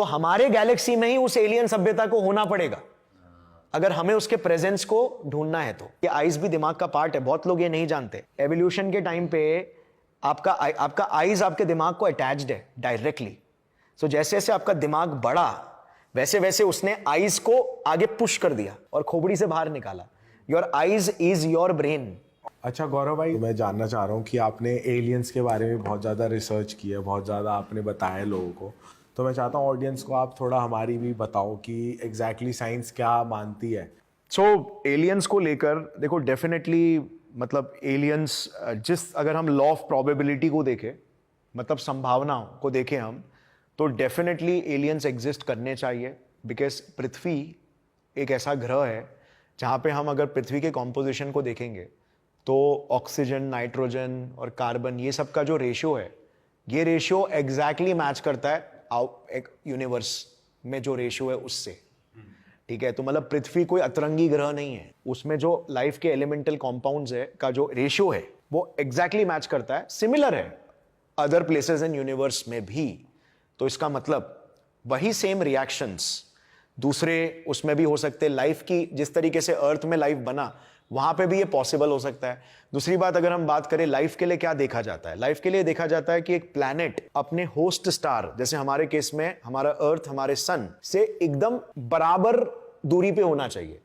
तो हमारे गैलेक्सी में ही उस एलियन सभ्यता को होना पड़ेगा अगर हमें उसके प्रेजेंस को ढूंढना है। तो ये आइज भी दिमाग का पार्ट है, बहुत लोग ये नहीं जानते। एवोल्यूशन के टाइम पे आपका आइज आपके दिमाग को अटैच्ड है डायरेक्टली। सो जैसे जैसे आपका दिमाग बढ़ा वैसे वैसे उसने आइज को आगे पुश कर दिया और खोपड़ी से बाहर निकाला। Your eyes is your brain. अच्छा गौरव भाई, मैं जानना चाह रहा हूँ कि आपने एलियंस के बारे में बहुत ज़्यादा रिसर्च की है, बहुत ज़्यादा आपने बताया लोगों को, तो मैं चाहता हूँ ऑडियंस को आप थोड़ा हमारी भी बताओ कि एग्जैक्टली साइंस क्या मानती है। सो एलियंस को लेकर देखो, डेफिनेटली मतलब एलियंस अगर हम लॉ ऑफ प्रोबेबिलिटी को देखें, मतलब संभावनाओं को देखें हम, तो डेफिनेटली एलियंस एग्जिस्ट करने चाहिए। बिकॉज पृथ्वी एक ऐसा ग्रह है जहाँ पे हम अगर पृथ्वी के कॉम्पोजिशन को देखेंगे तो ऑक्सीजन, नाइट्रोजन और कार्बन, ये सब का जो रेशियो है, ये रेशियो एग्जैक्टली मैच करता है एक यूनिवर्स में जो रेशियो है उससे। ठीक है, तो मतलब पृथ्वी कोई अतरंगी ग्रह नहीं है, उसमें जो लाइफ के एलिमेंटल कॉम्पाउंड्स है का जो रेशियो है वो एग्जैक्टली मैच करता है, सिमिलर है अदर प्लेसेस इन यूनिवर्स में भी। तो इसका मतलब वही सेम रिएक्शंस दूसरे उसमें भी हो सकते हैं। लाइफ की जिस तरीके से अर्थ में लाइफ बना वहां पे भी ये पॉसिबल हो सकता है। दूसरी बात, अगर हम बात करें लाइफ के लिए क्या देखा जाता है, लाइफ के लिए देखा जाता है कि एक प्लैनेट अपने होस्ट स्टार, जैसे हमारे केस में हमारा अर्थ हमारे सन से एकदम बराबर दूरी पे होना चाहिए।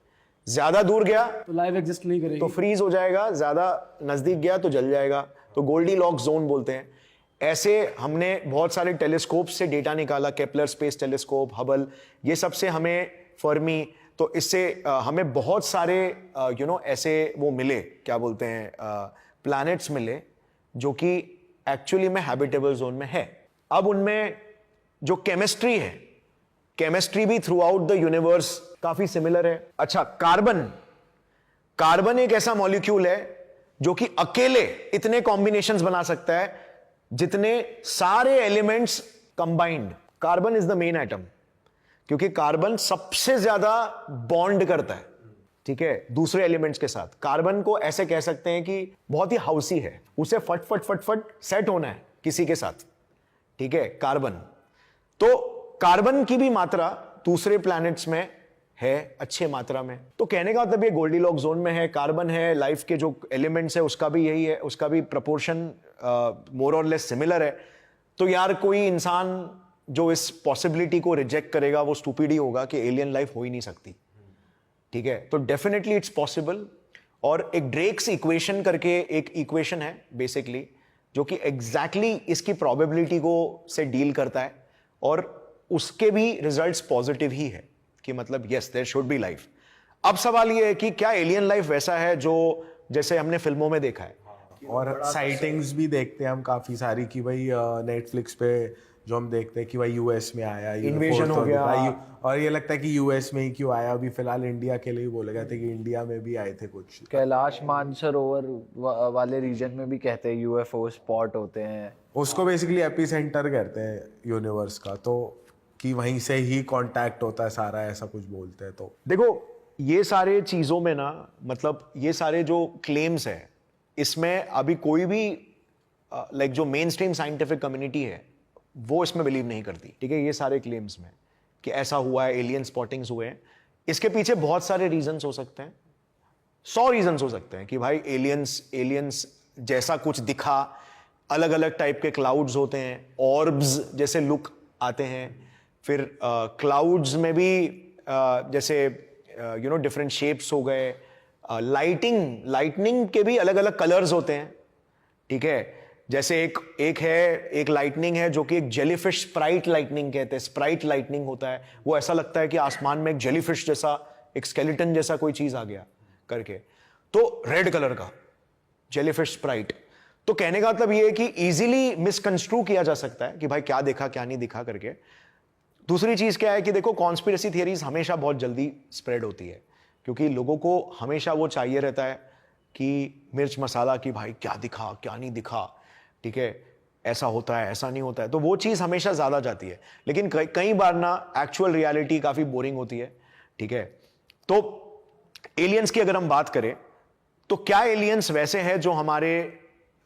ज्यादा दूर गया तो लाइफ एग्जिस्ट नहीं करेगी, तो फ्रीज हो जाएगा, ज्यादा नजदीक गया तो जल जाएगा, तो गोल्डी लॉक जोन बोलते हैं। ऐसे हमने बहुत सारे टेलीस्कोप से डेटा निकाला, केपलर स्पेस टेलीस्कोप, हबल, ये सब से हमें फर्मी, तो इससे हमें बहुत सारे ऐसे वो मिले, क्या बोलते हैं, प्लैनेट्स मिले जो कि एक्चुअली में हैबिटेबल जोन में है। अब उनमें जो केमिस्ट्री है, केमिस्ट्री भी थ्रू आउट द यूनिवर्स काफी सिमिलर है। अच्छा, कार्बन एक ऐसा मॉलिक्यूल है जो कि अकेले इतने कॉम्बिनेशंस बना सकता है जितने सारे elements combined. Carbon is the main atom, क्योंकि कार्बन सबसे ज्यादा बॉन्ड करता है, ठीक है, दूसरे एलिमेंट्स के साथ। कार्बन को ऐसे कह सकते हैं कि बहुत ही हाउसी है, उसे फट फट फट फट सेट होना है किसी के साथ, ठीक है, कार्बन। तो कार्बन की भी मात्रा दूसरे प्लैनेट्स में है अच्छे मात्रा में। तो कहने का मतलब ये गोल्डीलॉक जोन में है, कार्बन है, लाइफ के जो एलिमेंट्स है उसका भी यही है, उसका भी प्रपोर्शन मोर और लेस सिमिलर है। तो यार कोई इंसान जो इस पॉसिबिलिटी को रिजेक्ट करेगा वो स्टूपिड ही होगा कि एलियन लाइफ हो ही नहीं सकती, ठीक है। तो डेफिनेटली इट्स पॉसिबल। और एक ड्रेक्स इक्वेशन करके एक इक्वेशन है बेसिकली, जो कि एग्जैक्टली इसकी प्रोबेबिलिटी को से डील करता है, और उसके भी रिजल्ट्स पॉजिटिव ही है कि मतलब yes there should be life. अब सवाल ये है कि क्या एलियन लाइफ वैसा है जो जैसे हमने फिल्मों में देखा है। और साइटिंग्स भी देखते हैं हम काफी सारी कि भाई नेटफ्लिक्स पे जो हम देखते हैं कि भाई यूएस में आया, इन्वेजन हो गया, और ये लगता है कि यूएस में ही क्यों आया। अभी फिलहाल इंडिया के लिए ही बोले गए थे कि इंडिया में भी आए थे कुछ। कैलाश मानसरोवर वाले रीजन में भी कहते हैं यूएफओ स्पॉट होते हैं, उसको बेसिकली एपी सेंटर कहते हैं यूनिवर्स का, तो कि वहीं से ही कांटेक्ट होता है सारा, ऐसा कुछ बोलते हैं। तो देखो ये सारे चीजों में ना, मतलब ये सारे जो क्लेम्स है इसमें अभी कोई भी लाइक जो मेन स्ट्रीम साइंटिफिक कम्युनिटी है वो इसमें बिलीव नहीं करती, ठीक है। ये सारे क्लेम्स में कि ऐसा हुआ है, एलियन स्पॉटिंग्स हुए हैं, इसके पीछे बहुत सारे रीजंस हो सकते हैं, 100 रीजंस हो सकते हैं कि भाई एलियंस जैसा कुछ दिखा, अलग अलग टाइप के क्लाउड्स होते हैं, ऑर्ब्स जैसे लुक आते हैं, फिर क्लाउड्स में भी जैसे डिफरेंट शेप्स हो गए, लाइटनिंग के भी अलग अलग कलर्स होते हैं, ठीक है। जैसे एक लाइटनिंग है जो कि एक जेलीफिश स्प्राइट लाइटनिंग कहते हैं, स्प्राइट लाइटनिंग होता है, वो ऐसा लगता है कि आसमान में एक जेलीफिश जैसा, एक स्केलेटन जैसा कोई चीज आ गया करके, तो रेड कलर का जेलीफिश स्प्राइट। तो कहने का मतलब ये है कि इजीली मिसकंस्ट्रू किया जा सकता है कि भाई क्या देखा क्या नहीं दिखा करके। दूसरी चीज क्या है कि देखो कॉन्स्पिरेसी थियरीज हमेशा बहुत जल्दी स्प्रेड होती है, क्योंकि लोगों को हमेशा वो चाहिए रहता है कि मिर्च मसाला, कि भाई क्या दिखा क्या नहीं दिखा, ठीक है, ऐसा होता है ऐसा नहीं होता है, तो वो चीज हमेशा ज्यादा जाती है। लेकिन कई बार ना एक्चुअल रियलिटी काफी बोरिंग होती है, ठीक है। तो एलियंस की अगर हम बात करें तो क्या एलियंस वैसे हैं जो हमारे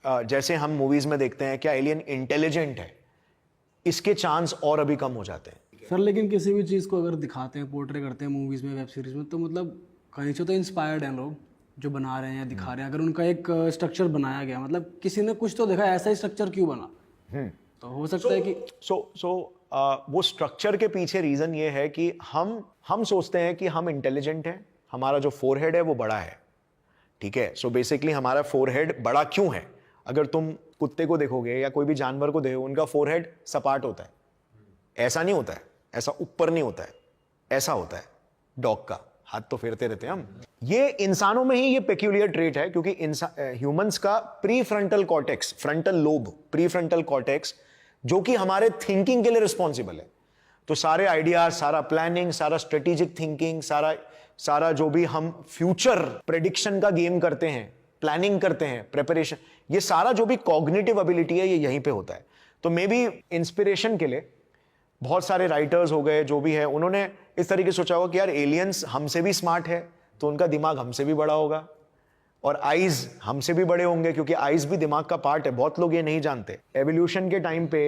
जैसे हम मूवीज में देखते हैं, क्या एलियन इंटेलिजेंट है, इसके चांस और अभी कम हो जाते हैं। सर लेकिन किसी भी चीज़ को अगर दिखाते हैं, पोर्ट्रे करते हैं मूवीज़ में, वेब सीरीज में, तो मतलब कहीं से तो इंस्पायर्ड हैं लोग जो बना रहे हैं या दिखा रहे हैं। अगर उनका एक स्ट्रक्चर बनाया गया, मतलब किसी ने कुछ तो देखा, ऐसा ही स्ट्रक्चर क्यों बना, तो हो सकता है कि वो स्ट्रक्चर के पीछे रीजन ये है कि हम सोचते हैं कि हम इंटेलिजेंट हैं, हमारा जो फोरहेड है वो बड़ा है, ठीक है। सो बेसिकली हमारा फोरहेड बड़ा क्यों है? अगर तुम कुत्ते को देखोगे या कोई भी जानवर को देखो, उनका फोरहेड सपाट होता है, ऐसा नहीं होता है, ऐसा ऊपर नहीं होता है, ऐसा होता है डॉग का, हाथ तो फेरते रहते हैं हम। ये इंसानों में ही ये पेक्यूलियर ट्रेट है, क्योंकि ह्यूमंस का pre frontal cortex, frontal lobe, pre frontal cortex, जो कि हमारे थिंकिंग के लिए रिस्पॉन्सिबल है। तो सारे आइडियाज, सारा प्लानिंग, सारा स्ट्रेटेजिक थिंकिंग, सारा जो भी हम फ्यूचर प्रेडिक्शन का गेम करते हैं, प्लानिंग करते हैं, प्रिपरेशन, ये सारा जो भी कॉग्निटिव एबिलिटी है ये यहीं पे होता है। तो मे बी इंस्पिरेशन के लिए बहुत सारे राइटर्स हो गए, जो भी है, उन्होंने इस तरीके से सोचा होगा कि यार एलियंस हमसे भी स्मार्ट है, तो उनका दिमाग हमसे भी बड़ा होगा, और आईज हमसे भी बड़े होंगे, क्योंकि आईज भी दिमाग का पार्ट है। बहुत लोग ये नहीं जानते। एवोल्यूशन के टाइम पे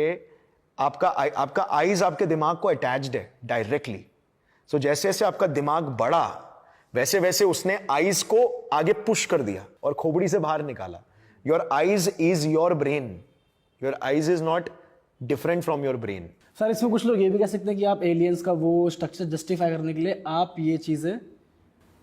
आपका आईज आपके दिमाग को अटैच्ड है डायरेक्टली। सो जैसे जैसे आपका दिमाग बढ़ा, वैसे वैसे उसने आईज को आगे पुश कर दिया और खोपड़ी से बाहर निकाला। Your eyes is your brain, your eyes is not different from your brain. Sir इसमें कुछ लोग ये भी कह सकते हैं कि आप एलियंस का वो स्ट्रक्चर जस्टिफाई करने के लिए आप ये चीज़ें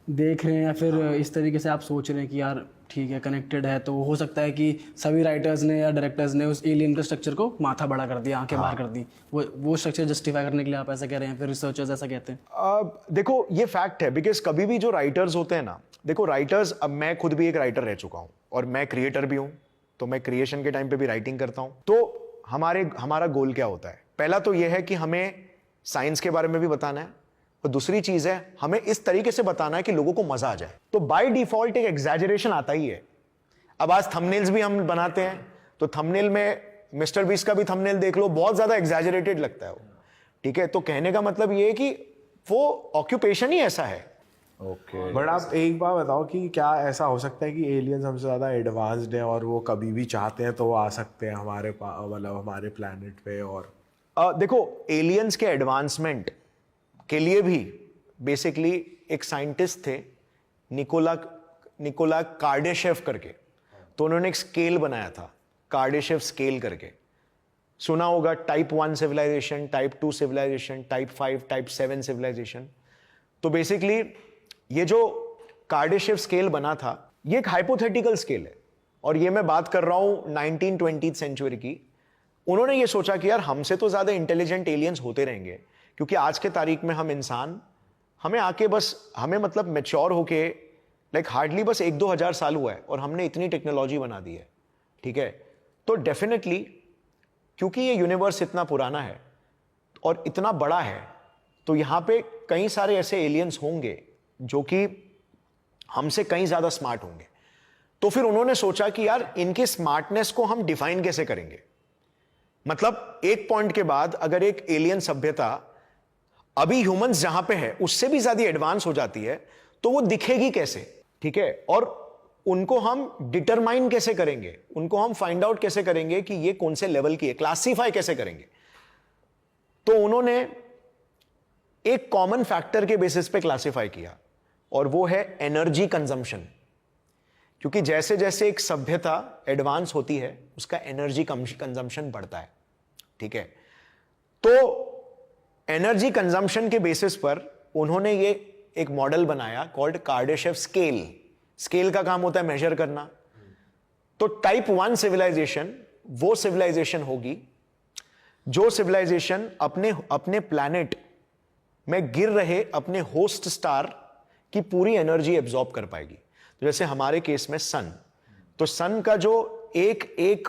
देख रहे हैं, या फिर इस तरीके से आप सोच रहे हैं कि यार ठीक है कनेक्टेड है, तो हो सकता है कि सभी राइटर्स ने या डायरेक्टर्स ने उस एलियन के स्ट्रक्चर को माथा बड़ा कर दिया, आंखें बाहर कर दी, वो स्ट्रक्चर जस्टिफाई करने के लिए आप ऐसा कह रहे हैं, फिर रिसर्चर्स ऐसा कहते हैं। देखो ये फैक्ट है, बिकॉज कभी भी जो राइटर्स होते हैं ना, देखो राइटर्स, अब मैं खुद भी एक राइटर रह चुका हूं और मैं क्रिएटर भी हूं, तो मैं क्रिएशन के टाइम पे भी राइटिंग करता हूं। तो हमारा गोल क्या होता है? पहला तो यह है कि हमें साइंस के बारे में भी बताना है, और दूसरी चीज है हमें इस तरीके से बताना है कि लोगों को मजा आ जाए। तो बाय डिफॉल्ट एक एग्जैजरेशन आता ही है। अब आज थंबनेल्स भी हम बनाते हैं, तो थंबनेल में मिस्टर बीस्ट का भी थंबनेल देख लो, बहुत ज्यादा एग्जैजरेटेड लगता है वो, ठीक है। तो कहने का मतलब ये है कि वो ऑक्यूपेशन ही ऐसा है। ओके, बट आप एक बात बताओ कि क्या ऐसा हो सकता है कि एलियंस हमसे ज़्यादा एडवांस्ड हैं और वो कभी भी चाहते हैं तो वो आ सकते हैं मतलब हमारे प्लैनेट पे? और देखो एलियंस के एडवांसमेंट के लिए भी बेसिकली एक साइंटिस्ट थे निकोला कार्डेशेव करके, तो उन्होंने एक स्केल बनाया था, कार्डेशेव स्केल करके। सुना होगा type 1 civilization, type 2 civilization, type 5, type 7 civilization. तो बेसिकली ये जो कार्डेशेव स्केल बना था, ये एक हाइपोथेटिकल स्केल है, और ये मैं बात कर रहा हूं 1920th सेंचुरी की। उन्होंने ये सोचा कि यार हमसे तो ज्यादा इंटेलिजेंट एलियंस होते रहेंगे, क्योंकि आज के तारीख में हम इंसान, हमें मतलब मैच्योर होके लाइक हार्डली बस 1-2 हज़ार साल हुआ है और हमने इतनी टेक्नोलॉजी बना दी है, ठीक है। तो डेफिनेटली क्योंकि ये यूनिवर्स इतना पुराना है और इतना बड़ा है, तो यहां पे कई सारे ऐसे एलियंस होंगे जो कि हमसे कहीं ज्यादा स्मार्ट होंगे। तो फिर उन्होंने सोचा कि यार इनके स्मार्टनेस को हम डिफाइन कैसे करेंगे। मतलब एक पॉइंट के बाद अगर एक एलियन सभ्यता अभी ह्यूमंस जहां पे है उससे भी ज्यादा एडवांस हो जाती है, तो वो दिखेगी कैसे, ठीक है। और उनको हम डिटरमाइन कैसे करेंगे, उनको हम फाइंड आउट कैसे करेंगे कि ये कौन से लेवल की है, क्लासिफाई कैसे करेंगे। तो उन्होंने एक कॉमन फैक्टर के बेसिस पे क्लासिफाई किया, और वो है एनर्जी कंजम्पशन। क्योंकि जैसे जैसे एक सभ्यता एडवांस होती है उसका एनर्जी कंजम्पशन बढ़ता है, ठीक है। तो एनर्जी कंजम्पशन के बेसिस पर उन्होंने ये एक मॉडल बनाया कॉल्ड कार्डेशेव स्केल। स्केल का काम होता है मेजर करना। तो टाइप 1 सिविलाइजेशन वो सिविलाइजेशन होगी जो सिविलाइजेशन अपने प्लैनेट में गिर रहे अपने होस्ट स्टार की पूरी एनर्जी एब्जॉर्ब कर पाएगी। तो जैसे हमारे केस में सन, तो सन का जो एक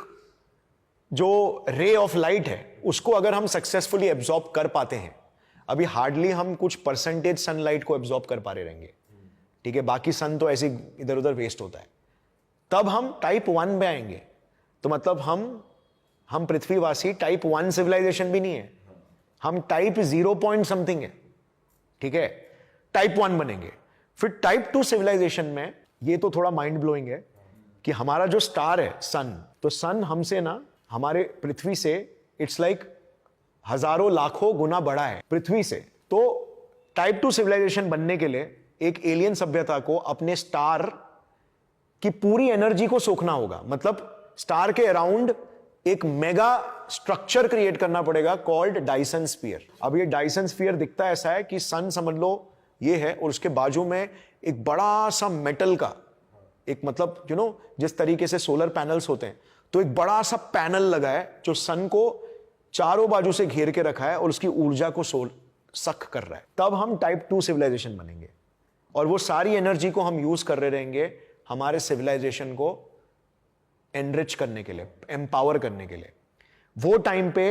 जो रे ऑफ लाइट है उसको अगर हम सक्सेसफुली एब्जॉर्ब कर पाते हैं, अभी हार्डली हम कुछ परसेंटेज सनलाइट को एब्जॉर्ब कर पा रहे रहेंगे, ठीक है, बाकी सन तो ऐसे इधर उधर वेस्ट होता है। तब हम टाइप 1 में आएंगे, तो मतलब हम पृथ्वीवासी टाइप 1 सिविलाइजेशन भी नहीं है, हम टाइप 0 पॉइंट समथिंग है, ठीक है, टाइप 1 बनेंगे। फिर टाइप 2 सिविलाइजेशन में ये तो थोड़ा माइंड ब्लोइंग है कि हमारा जो स्टार है सन, तो सन हमसे ना, हमारे पृथ्वी से इट्स लाइक हजारों लाखों गुना बड़ा है पृथ्वी से। तो टाइप 2 सिविलाइजेशन बनने के लिए एक एलियन सभ्यता को अपने स्टार की पूरी एनर्जी को सोखना होगा, मतलब स्टार के अराउंड एक मेगा स्ट्रक्चर क्रिएट करना पड़ेगा कॉल्ड डायसन स्फीयर। अब ये डायसन स्फीयर दिखता ऐसा है कि सन समझ लो ये है, और उसके बाजू में एक बड़ा सा मेटल का एक, मतलब जिस तरीके से सोलर पैनल्स होते हैं, तो एक बड़ा सा पैनल लगा है जो सन को चारों बाजू से घेर के रखा है और उसकी ऊर्जा को सक कर रहा है। तब हम टाइप 2 सिविलाइजेशन बनेंगे, और वो सारी एनर्जी को हम यूज कर रहे रहेंगे हमारे सिविलाइजेशन को एनरिच करने के लिए, एम्पावर करने के लिए। वो टाइम पे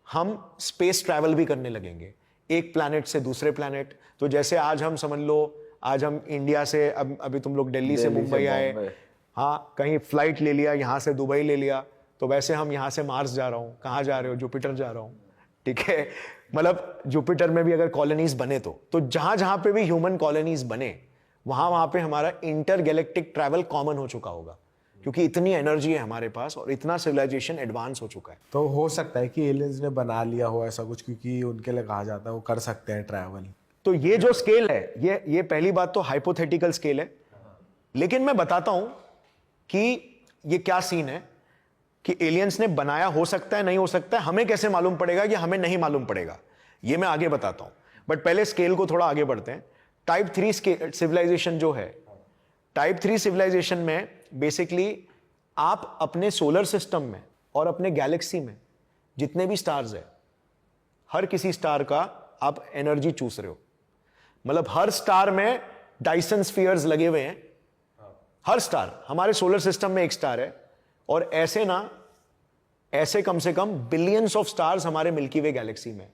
हम स्पेस ट्रैवल भी करने लगेंगे, एक प्लैनेट से दूसरे प्लैनेट। तो जैसे आज हम समझ लो, आज हम इंडिया से, अभी तुम लोग दिल्ली से मुंबई आए, हाँ, कहीं फ्लाइट ले लिया, यहां से दुबई ले लिया, तो वैसे हम यहां से मार्स जा रहा हूं। कहां जा रहे हो? जुपिटर जा रहा हूं, ठीक है। मतलब जुपिटर में भी अगर कॉलोनीज बने तो जहां जहां पे भी ह्यूमन कॉलोनीज बने, वहां पे हमारा इंटर गैलेक्टिक ट्रैवल कॉमन हो चुका होगा, क्योंकि इतनी एनर्जी है हमारे पास और इतना सिविलाइजेशन एडवांस हो चुका है। तो हो सकता है कि एलियंस ने बना लिया हो ऐसा कुछ, क्योंकि उनके लिए कहा जाता है वो कर सकते हैं ट्रैवल। तो ये जो स्केल है, ये पहली बात तो हाइपोथेटिकल स्केल है, लेकिन मैं बताता हूं कि ये क्या सीन है कि एलियंस ने बनाया, हो सकता है, नहीं हो सकता है, हमें कैसे मालूम पड़ेगा, ये हमें नहीं मालूम पड़ेगा, ये मैं आगे बताता हूं। बट पहले स्केल को थोड़ा आगे बढ़ते हैं। टाइप 3 सिविलाइजेशन जो है, टाइप 3 सिविलाइजेशन में बेसिकली आप अपने सोलर सिस्टम में और अपने गैलेक्सी में जितने भी स्टार्स है, हर किसी स्टार का आप एनर्जी चूस रहे हो। मतलब हर स्टार में डायसन स्फीयर्स लगे हुए हैं। हर स्टार, हमारे सोलर सिस्टम में एक स्टार है, और ऐसे कम से कम बिलियंस ऑफ स्टार्स हमारे मिल्की वे गैलेक्सी में।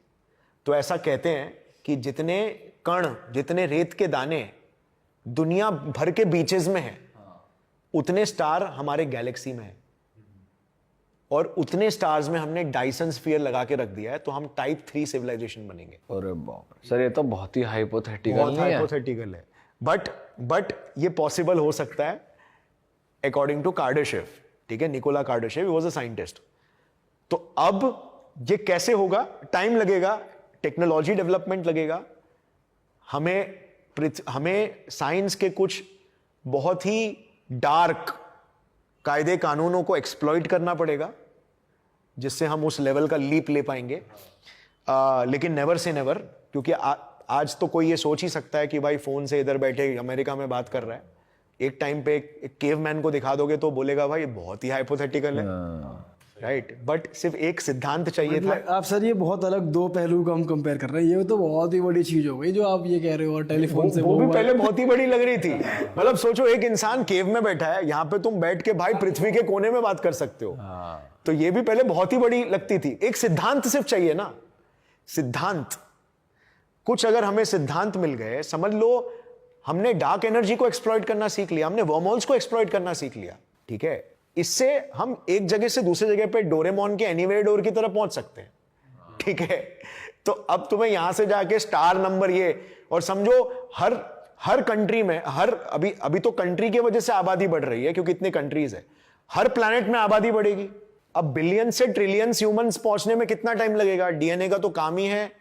तो ऐसा कहते हैं कि जितने कण, जितने रेत के दाने दुनिया भर के बीचेस में है, उतने स्टार हमारे गैलेक्सी में है, और उतने स्टार्स में हमने डायसन स्फीयर लगा के रख दिया है। तो हम टाइप 3 सिविलाइजेशन बनेंगे। अरे बाप रे सर, ये तो बहुत ही हाइपोथेटिकल बहुत नहीं है? हाइपोथेटिकल है, बट ये पॉसिबल हो सकता है अकॉर्डिंग टू कार्डाशेव, ठीक है। Nikolai Kardashev was a scientist. तो अब ये कैसे होगा? टाइम लगेगा, टेक्नोलॉजी डेवलपमेंट लगेगा, हमें साइंस के कुछ बहुत ही डार्क कायदे कानूनों को एक्सप्लॉइट करना पड़ेगा, जिससे हम उस लेवल का लीप ले पाएंगे। लेकिन नेवर से नेवर, क्योंकि आज तो कोई ये सोच ही सकता है कि भाई फोन से इधर बैठे अमेरिका में बात कर रहा है। एक टाइम पे एक केवमैन को दिखा दोगे तो बोलेगा भाई ये बहुत ही हाइपोथेटिकल है, राइट। बट सिर्फ एक सिद्धांत चाहिए था। आप सर ये बहुत अलग दो पहलू को हम कंपेयर कर रहे हैं, ये तो बहुत ही बड़ी चीज हो गई जो आप ये कह रहे हो। और टेलीफोन से वो भी पहले बहुत ही बड़ी लग रही थी। मतलब सोचो, एक इंसान केव में बैठा है, यहाँ पे तुम बैठ के भाई पृथ्वी के कोने में बात कर सकते हो। तो ये भी पहले बहुत ही बड़ी लगती थी। एक सिद्धांत सिर्फ चाहिए ना, सिद्धांत। कुछ अगर हमें सिद्धांत मिल गए, समझ लो हमने डार्क एनर्जी को एक्सप्लॉइट करना सीख लिया, हमने वर्महोल्स को एक्सप्लॉइट करना सीख लिया, ठीक है। इससे हम एक जगह से दूसरी जगह पे डोरेमोन के एनीवेयर डोर की तरफ पहुंच सकते हैं, ठीक है। तो अब तुम्हें यहां से जाके स्टार नंबर ये, और समझो हर कंट्री में, अभी तो कंट्री की वजह से आबादी बढ़ रही है क्योंकि इतने कंट्रीज है, हर प्लैनेट में आबादी बढ़ेगी। अब बिलियन से ट्रिलियंस ह्यूमंस पहुंचने में कितना टाइम लगेगा? डीएनए का तो काम ही है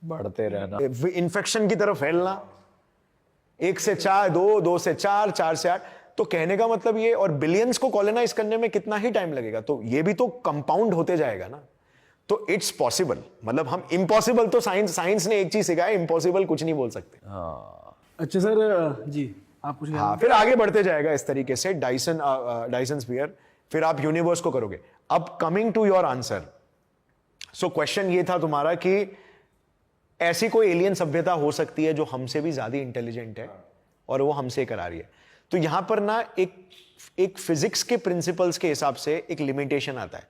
बढ़ते रहना, इन्फेक्शन की तरफ फैलना। 1 से 4, 2 से 4, 4 से 8। तो कहने का मतलब ये, और बिलियंस को कॉलोनाइज करने में कितना ही टाइम लगेगा? तो ये भी तो कंपाउंड होते जाएगा ना। तो इट्स पॉसिबल। मतलब हम इम्पॉसिबल तो साइंस ने एक चीज सिखाया, इम्पॉसिबल कुछ नहीं बोल सकते। अच्छा सर जी, आप कुछ हाँ, फिर आगे बढ़ते जाएगा इस तरीके से डायसन स्फीयर, फिर आप यूनिवर्स को करोगे। अब coming to your answer, so question ये था तुम्हारा कि ऐसी कोई एलियन सभ्यता हो सकती है जो हमसे भी ज्यादा इंटेलिजेंट है और वो हमसे करा रही है। तो यहां पर ना एक फिजिक्स के प्रिंसिपल्स के हिसाब से एक लिमिटेशन आता है।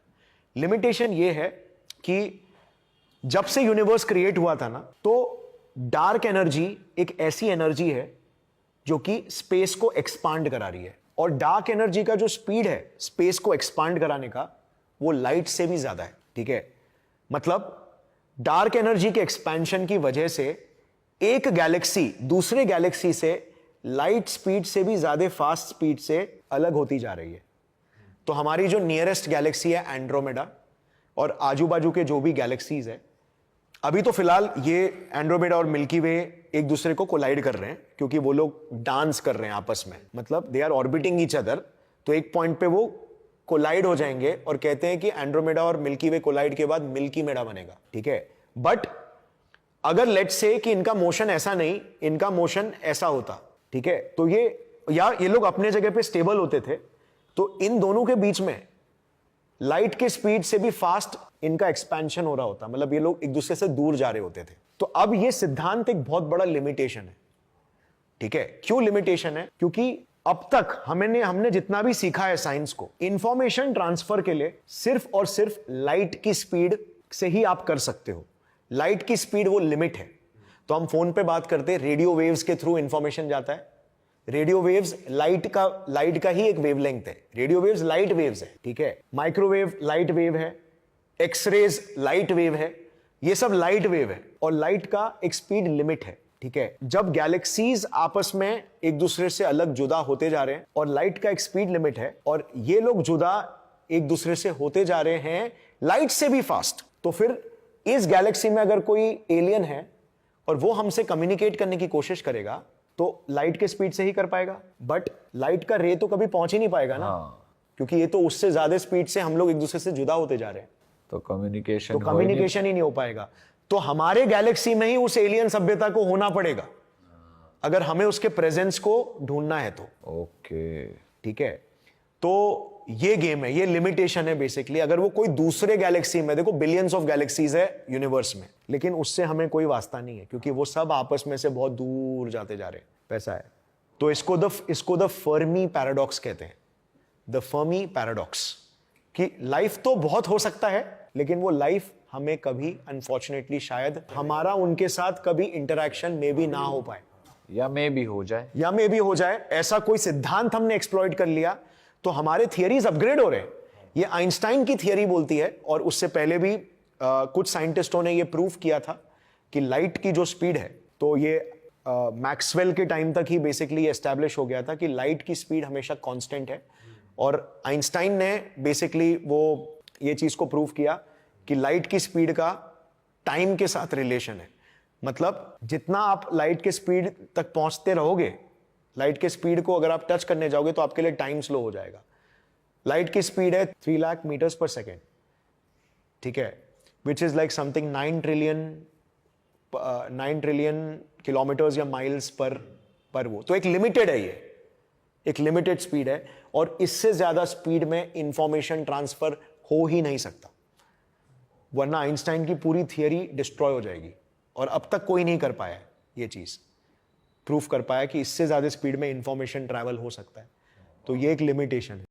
लिमिटेशन ये है कि जब से यूनिवर्स क्रिएट हुआ था ना, तो डार्क एनर्जी एक ऐसी एनर्जी है जो कि स्पेस को एक्सपांड करा रही है, और डार्क एनर्जी का जो स्पीड है स्पेस को एक्सपांड कराने का, वो लाइट से भी ज्यादा है, ठीक है। मतलब डार्क एनर्जी के एक्सपेंशन की वजह से एक गैलेक्सी दूसरे गैलेक्सी से लाइट स्पीड से भी ज्यादा फास्ट स्पीड से अलग होती जा रही है। तो हमारी जो नियरेस्ट गैलेक्सी है एंड्रोमेडा, और आजू बाजू के जो भी गैलेक्सीज है, अभी तो फिलहाल ये एंड्रोमेडा और मिल्की वे एक दूसरे को कोलाइड कर रहे हैं, क्योंकि वो लोग डांस कर रहे हैं आपस में, मतलब they are orbiting each other. तो एक पॉइंट पे वो कोलाइड हो जाएंगे और कहते हैं कि एंड्रोमेडा और मिल्की वे कोलाइड के बाद मिल्की मेडा बनेगा, ठीक है। बट अगर लेट्स से कि इनका मोशन ऐसा नहीं, इनका मोशन ऐसा होता, ठीक है, तो ये लोग अपने जगह पे स्टेबल होते थे, तो इन दोनों के बीच में लाइट के स्पीड से भी फास्ट इनका एक्सपेंशन हो रहा होता, मतलब ये लोग एक दूसरे से दूर जा रहे होते थे। तो अब ये सिद्धांत एक बहुत बड़ा लिमिटेशन है, ठीक है। क्यों लिमिटेशन है? क्योंकि अब तक हमने जितना भी सीखा है साइंस को, इंफॉर्मेशन ट्रांसफर के लिए सिर्फ और सिर्फ लाइट की स्पीड से ही आप कर सकते हो। लाइट की स्पीड वो लिमिट है। तो हम फोन पे बात करते हैं, रेडियो वेव्स के थ्रू इंफॉर्मेशन जाता है। रेडियो वेव्स लाइट का ही एक वेवलेंथ है। रेडियो वेव्स लाइट वेव्स है, ठीक है। माइक्रोवेव लाइट वेव है, एक्सरेज लाइट वेव है, ये सब लाइट वेव है, और लाइट का एक स्पीड लिमिट है, ठीक है। जब गैलेक्सीज आपस में एक दूसरे से अलग जुदा होते जा रहे हैं और लाइट का एक स्पीड लिमिट है, और ये लोग जुदा एक दूसरे से होते जा रहे हैं लाइट से भी फास्ट, तो फिर इस गैलेक्सी में अगर कोई एलियन है और वो हमसे कम्युनिकेट करने की कोशिश करेगा, तो लाइट के स्पीड से ही कर पाएगा। बट लाइट का रे तो कभी पहुंच ही नहीं पाएगा ना, क्योंकि ये तो उससे ज्यादा स्पीड से हम लोग एक दूसरे से जुदा होते जा रहे हैं, तो कम्युनिकेशन ही नहीं हो पाएगा। तो हमारे गैलेक्सी में ही उस एलियन सभ्यता को होना पड़ेगा, अगर हमें उसके प्रेजेंस को ढूंढना है तो। ओके, ठीक है। तो ये गेम है, ये लिमिटेशन है बेसिकली। अगर वो कोई दूसरे गैलेक्सी में, देखो बिलियंस ऑफ गैलेक्सीज है यूनिवर्स में, लेकिन उससे हमें कोई वास्ता नहीं है, क्योंकि वो सब आपस में से बहुत दूर जाते जा रहे हैं, वैसा है। तो इसको द फर्मी पैराडॉक्स कहते हैं, द फर्मी पैराडॉक्स, कि लाइफ तो बहुत हो सकता है, लेकिन वो लाइफ हमें कभी अनफॉर्चुनेटली शायद हमारा उनके साथ कभी इंटरेक्शन में भी ना हो पाए, या मे भी हो जाए, ऐसा कोई सिद्धांत हमने एक्सप्लॉइट कर लिया, तो हमारे थियरीज अपग्रेड हो रहे हैं। ये आइंस्टाइन की थियरी बोलती है, और उससे पहले भी कुछ साइंटिस्टों ने ये प्रूव किया था कि लाइट की जो स्पीड है, तो ये मैक्सवेल के टाइम तक ही बेसिकली एस्टैब्लिश हो गया था कि लाइट की स्पीड हमेशा कांस्टेंट है। और आइंस्टाइन ने बेसिकली वो ये चीज को प्रूव किया कि लाइट की स्पीड का टाइम के साथ रिलेशन है। मतलब जितना आप लाइट के स्पीड तक पहुंचते रहोगे, लाइट के स्पीड को अगर आप टच करने जाओगे तो आपके लिए टाइम स्लो हो जाएगा। लाइट की स्पीड है 3 लाख मीटर्स पर सेकेंड, ठीक है, which is like something 9 trillion kilometres या माइल्स पर वो तो एक लिमिटेड है, ये एक लिमिटेड स्पीड है, और इससे ज्यादा स्पीड में इंफॉर्मेशन ट्रांसफर हो ही नहीं सकता, वरना आइंस्टाइन की पूरी थियरी डिस्ट्रॉय हो जाएगी। और अब तक कोई नहीं कर पाया ये चीज, प्रूफ कर पाया कि इससे ज्यादा स्पीड में इंफॉर्मेशन ट्रैवल हो सकता है। तो ये एक लिमिटेशन है।